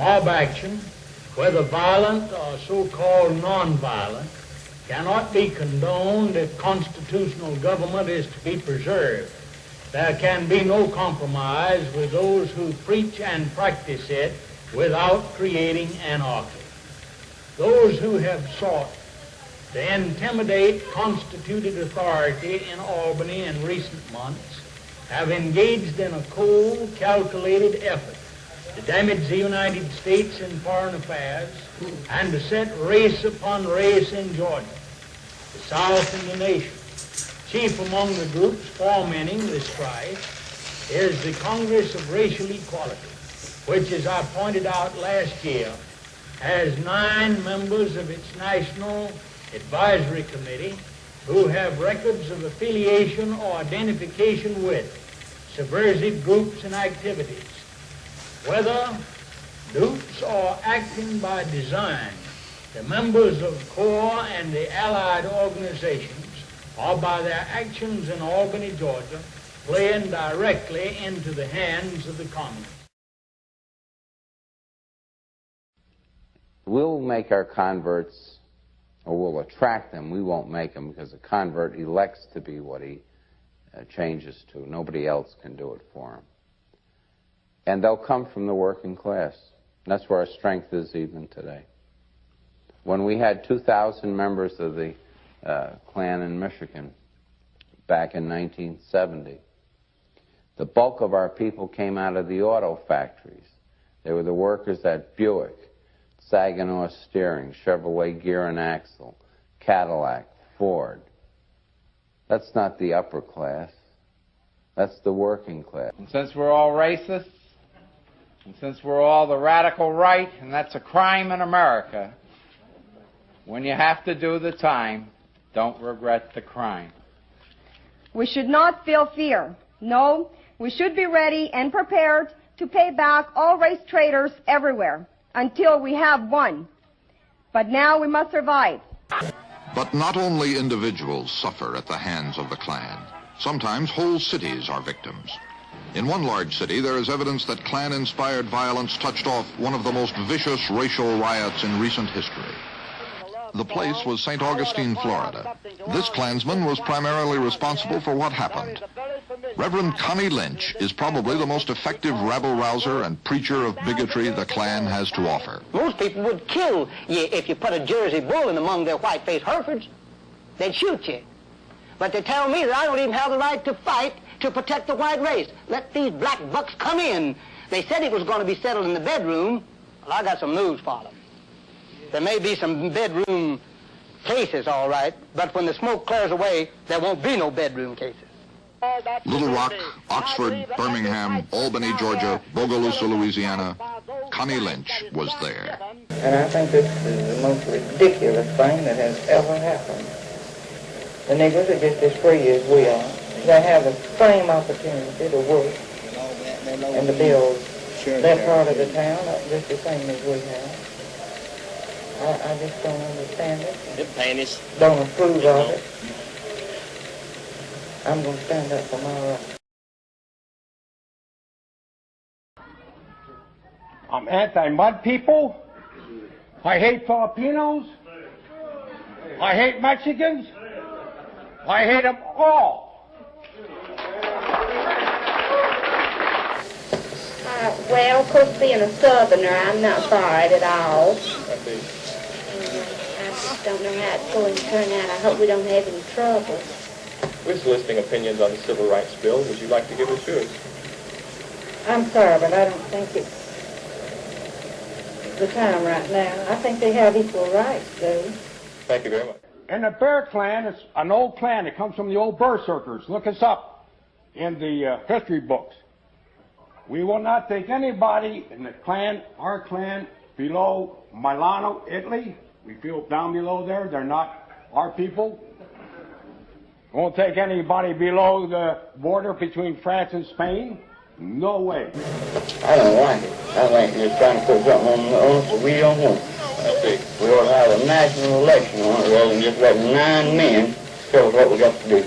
Mob action, whether violent or so-called non-violent, cannot be condoned if constitutional government is to be preserved. There can be no compromise with those who preach and practice it without creating anarchy. Those who have sought to intimidate constituted authority in Albany in recent months have engaged in a cold, calculated effort to damage the United States in foreign affairs and to set race upon race in Georgia, the South, and the nation. Chief among the groups fomenting this strife is the Congress of Racial Equality, which, as I pointed out last year, has 9 members of its National Advisory Committee who have records of affiliation or identification with subversive groups and activities. Whether dupes or acting by design, the members of CORE and the allied organizations, or by their actions in Albany, Georgia, playing directly into the hands of the communists. We'll make our converts, or we'll attract them. We won't make them, because a convert elects to be what he changes to. Nobody else can do it for him. And they'll come from the working class. That's where our strength is even today. When we had 2,000 members of the Klan in Michigan back in 1970, the bulk of our people came out of the auto factories. They were the workers at Buick, Saginaw Steering, Chevrolet Gear and Axle, Cadillac, Ford. That's not the upper class. That's the working class. And since we're all racists, and since we're all the radical right, and that's a crime in America, when you have to do the time, don't regret the crime. We should not feel fear. No, we should be ready and prepared to pay back all race traitors everywhere until we have won. But now we must survive. But not only individuals suffer at the hands of the Klan. Sometimes whole cities are victims. In one large city, there is evidence that Klan-inspired violence touched off one of the most vicious racial riots in recent history. The place was St. Augustine, Florida. This Klansman was primarily responsible for what happened. Reverend Connie Lynch is probably the most effective rabble-rouser and preacher of bigotry the Klan has to offer. Most people would kill you if you put a Jersey bull in among their white-faced Herefords. They'd shoot you. But they tell me that I don't even have the right to fight to protect the white race. Let these black bucks come in. They said it was going to be settled in the bedroom. Well, I got some news for them. There may be some bedroom cases, all right, but when the smoke clears away, there won't be no bedroom cases. Little Rock, Oxford, Birmingham, Albany, Georgia, Bogalusa, Louisiana, Connie Lynch was there. And I think this is the most ridiculous thing that has ever happened. The Negroes are just as free as we are. They have the same opportunity to work and to build that part of the town just the same as we have. I just don't understand it. Don't approve of it. I'm going to stand up for my rights. I'm anti-mud people. I hate Filipinos. I hate Mexicans. I hate them all. Well, of course, being a Southerner, I'm not for it at all. I just don't know how it's going to turn out. I hope we don't have any trouble. We're soliciting opinions on the Civil Rights Bill. Would you like to give us yours? I'm sorry, but I don't think it's the time right now. I think they have equal rights, though. Thank you very much. And the Bear Clan is an old clan. It comes from the old berserkers. Look us up in the history books. We will not take anybody in the clan, our clan, below Milano, Italy. We feel down below there. They're not our people. Won't take anybody below the border between France and Spain. No way. I don't like it. I think you're trying to put something on us that we don't want. We ought to have a national election on it rather than just letting 9 men tell us what we got to do.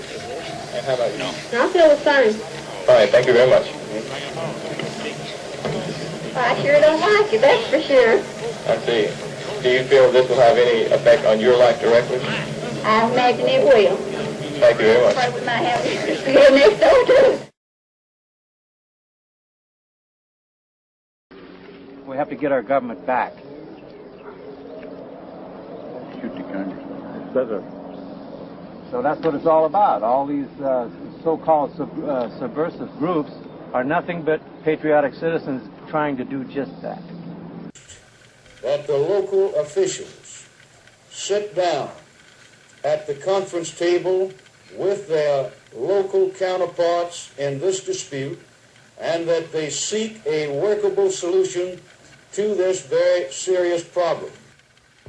How about you? I feel the same. All right, thank you very much. I sure don't like it, that's for sure. I see. Do you feel this will have any effect on your life directly? I imagine it will. Thank you very much. But we might have it here next door, too. We have to get our government back. Shoot the country. So that's what it's all about. All these so-called subversive groups are nothing but patriotic citizens trying to do just that. That the local officials sit down at the conference table with their local counterparts in this dispute, and that they seek a workable solution to this very serious problem.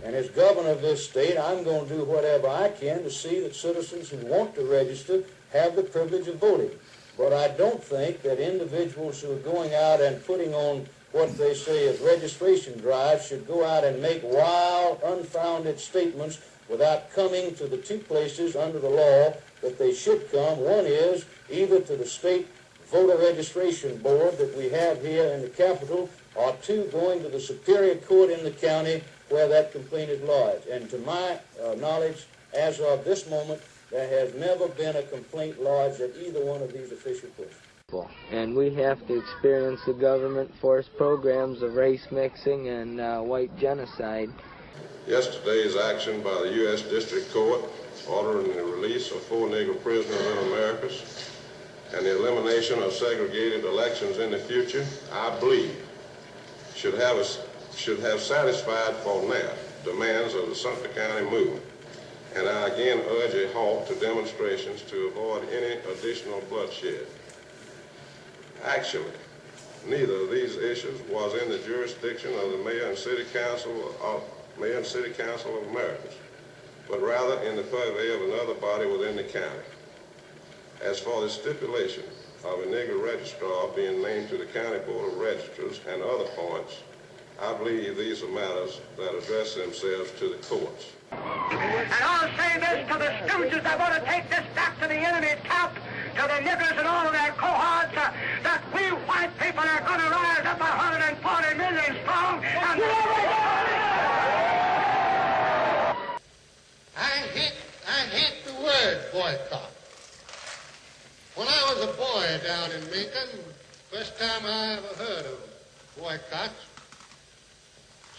And as governor of this state, I'm going to do whatever I can to see that citizens who want to register have the privilege of voting. But I don't think that individuals who are going out and putting on what they say is registration drives should go out and make wild, unfounded statements without coming to the two places under the law that they should come. One is either to the state voter registration board that we have here in the Capitol, or two, going to the Superior Court in the county where that complaint is lodged. And to my knowledge, as of this moment, there has never been a complaint lodged at either one of these official places. And we have to experience the government-forced programs of race mixing and white genocide. Yesterday's action by the U.S. District Court ordering the release of 4 Negro prisoners in americus and the elimination of segregated elections in the future, I believe, should have satisfied for now demands of the Sumter County movement. And I again urge a halt to demonstrations to avoid any additional bloodshed. Actually, neither of these issues was in the jurisdiction of the Mayor and City Council of Americas, but rather in the purview of another body within the county. As for the stipulation of a Negro registrar being named to the County Board of Registrars and other points, I believe these are matters that address themselves to the courts. And I'll say this to the stooges that want to take this back to the enemy's camp, to the niggers and all of their cohorts, that we white people are going to rise up 140 million strong and... I hate the word boycott. When I was a boy down in Macon, first time I ever heard of boycotts,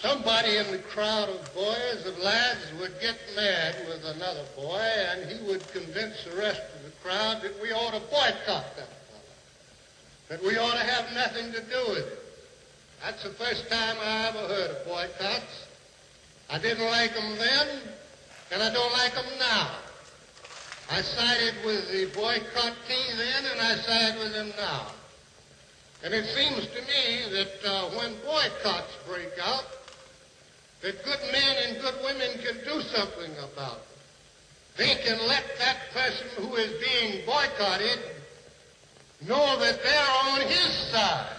somebody in the crowd of boys and lads would get mad with another boy, and he would convince the rest of the crowd that we ought to boycott that fellow, that we ought to have nothing to do with it. That's the first time I ever heard of boycotts. I didn't like them then, and I don't like them now. I sided with the boycottee then, and I side with them now. And it seems to me that when boycotts break out, that good men and good women can do something about it. They can let that person who is being boycotted know that they're on his side.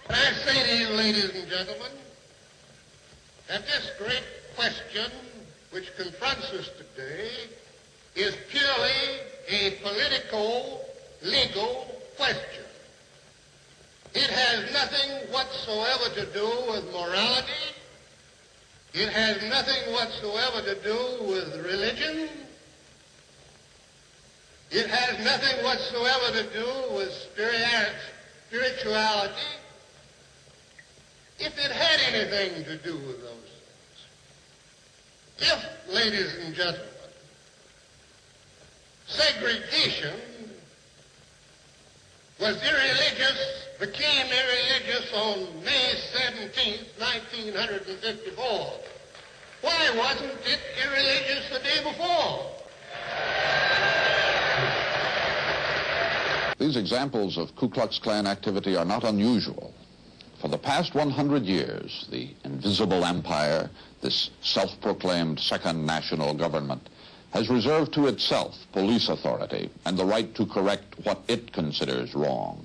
And I say to you, ladies and gentlemen, that this great question which confronts us today is purely a political, legal question. It has nothing whatsoever to do with morality. It has nothing whatsoever to do with religion. It has nothing whatsoever to do with spirituality. If it had anything to do with those things, if, ladies and gentlemen, segregation was irreligious, became irreligious on May 17th, 1954, why wasn't it irreligious the day before? These examples of Ku Klux Klan activity are not unusual. For the past 100 years, the invisible empire, this self-proclaimed second national government, has reserved to itself police authority and the right to correct what it considers wrong.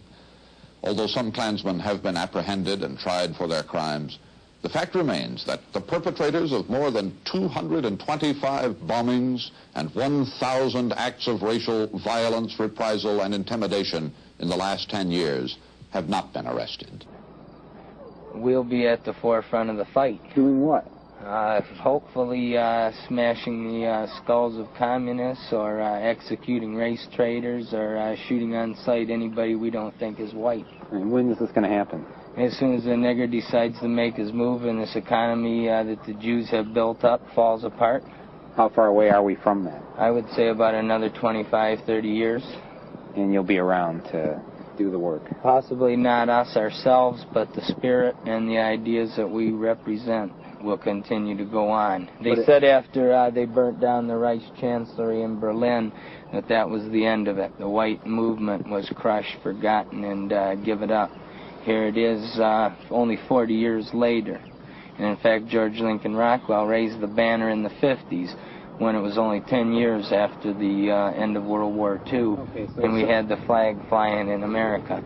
Although some Klansmen have been apprehended and tried for their crimes, The fact remains that the perpetrators of more than 225 bombings and 1,000 acts of racial violence, reprisal, and intimidation in the last 10 years have not been arrested. We'll be at the forefront of the fight. Doing what? Hopefully smashing the skulls of communists, or executing race traitors, or shooting on sight anybody we don't think is white. And when is this going to happen? As soon as the nigger decides to make his move and this economy that the Jews have built up falls apart. How far away are we from that? I would say about another 25, 30 years. And you'll be around to do the work? Possibly not us ourselves, but the spirit and the ideas that we represent will continue to go on. They said after they burnt down the Reichschancellery in Berlin that was the end of it. The white movement was crushed, forgotten, and give it up. Here it is only 40 years later. And in fact, George Lincoln Rockwell raised the banner in the 50s when it was only 10 years after the end of World War II, and we had the flag flying in America.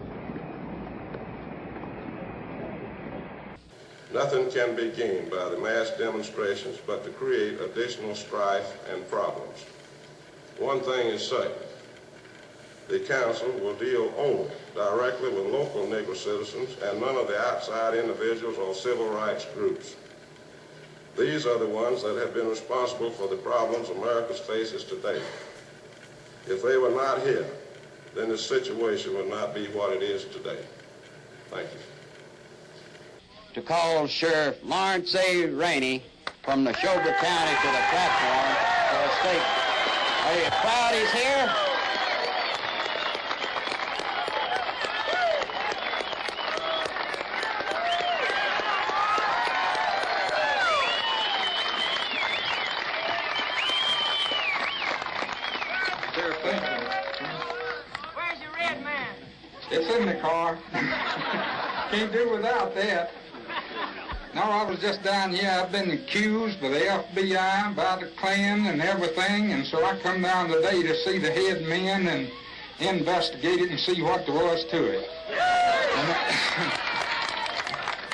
Nothing can be gained by the mass demonstrations but to create additional strife and problems. One thing is certain. The council will deal only directly with local Negro citizens and none of the outside individuals or civil rights groups. These are the ones that have been responsible for the problems America faces today. If they were not here, then the situation would not be what it is today. Thank you. To call Sheriff Lawrence A. Rainey from Neshoba County to the platform for a statement. Are you proud he's here? Where's your red man? It's in the car. Can't do without that. No, I was just down here. I've been accused by the FBI, by the Klan and everything, and so I come down today to see the head men and investigate it and see what there was to it.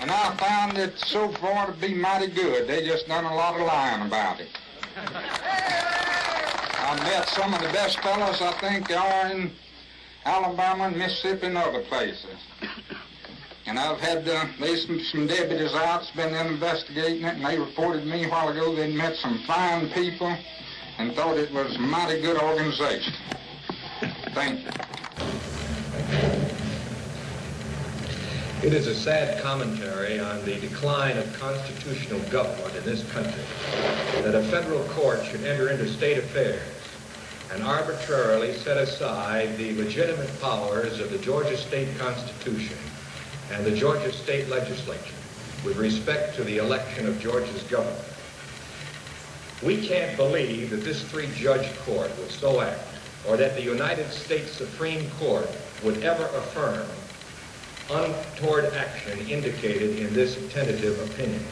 And I found it so far to be mighty good. They just done a lot of lying about it. I met some of the best fellows, I think, are in Alabama and Mississippi and other places. And I've had, there's some deputies out that's been investigating it, and they reported me a while ago they'd met some fine people and thought it was a mighty good organization. Thank you. It is a sad commentary on the decline of constitutional government in this country that a federal court should enter into state affairs and arbitrarily set aside the legitimate powers of the Georgia State Constitution and the Georgia State Legislature with respect to the election of Georgia's governor. We can't believe that this three-judge court would so act, or that the United States Supreme Court would ever affirm untoward action indicated in this tentative opinion.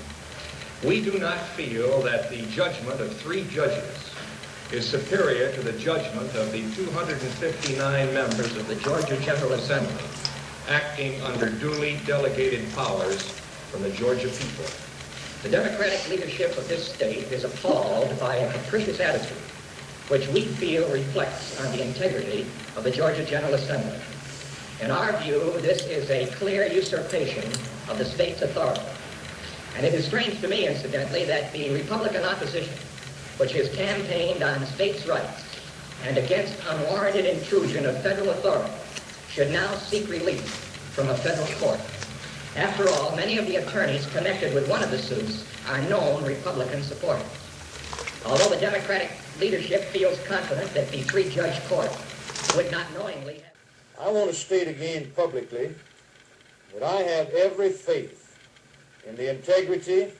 We do not feel that the judgment of three judges is superior to the judgment of the 259 members of the Georgia General Assembly, acting under duly delegated powers from the Georgia people. The Democratic leadership of this state is appalled by a capricious attitude, which we feel reflects on the integrity of the Georgia General Assembly. In our view, this is a clear usurpation of the state's authority. And it is strange to me, incidentally, that the Republican opposition, which has campaigned on states' rights and against unwarranted intrusion of federal authority, should now seek relief from a federal court. After all, many of the attorneys connected with one of the suits are known Republican supporters. Although the Democratic leadership feels confident that the three-judge court would not knowingly... I want to state again publicly that I have every faith in the integrity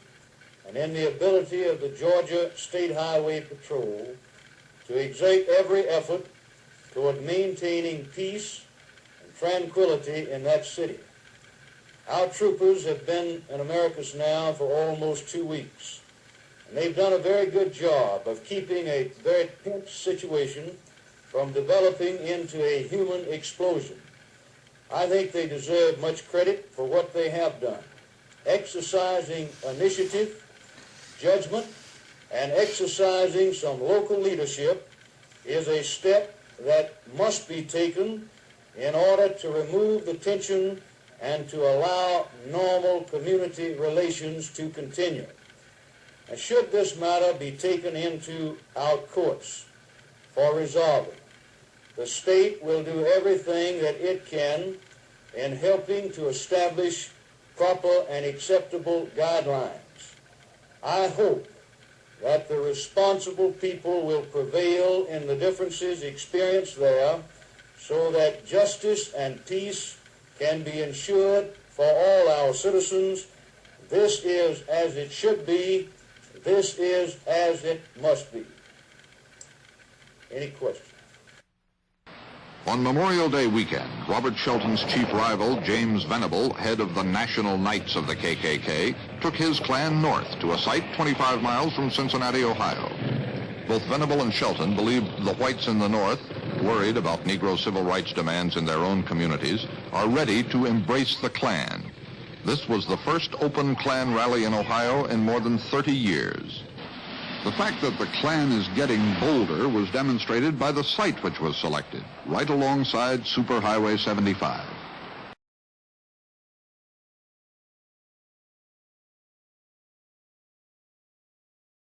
and in the ability of the Georgia State Highway Patrol to exert every effort toward maintaining peace and tranquility in that city. Our troopers have been in Americus now for almost 2 weeks, and they've done a very good job of keeping a very tense situation from developing into a human explosion. I think they deserve much credit for what they have done. exercising initiative, judgment, and exercising some local leadership is a step that must be taken in order to remove the tension and to allow normal community relations to continue. And should this matter be taken into our courts for resolving, the state will do everything that it can in helping to establish proper and acceptable guidelines. I hope that the responsible people will prevail in the differences experienced there so that justice and peace can be ensured for all our citizens. This is as it should be. This is as it must be. Any questions? On Memorial Day weekend, Robert Shelton's chief rival, James Venable, head of the National Knights of the KKK, took his clan north to a site 25 miles from Cincinnati, Ohio. Both Venable and Shelton believed the whites in the north, worried about Negro civil rights demands in their own communities, are ready to embrace the Klan. This was the first open Klan rally in Ohio in more than 30 years. The fact that the Klan is getting bolder was demonstrated by the site which was selected, right alongside Superhighway 75.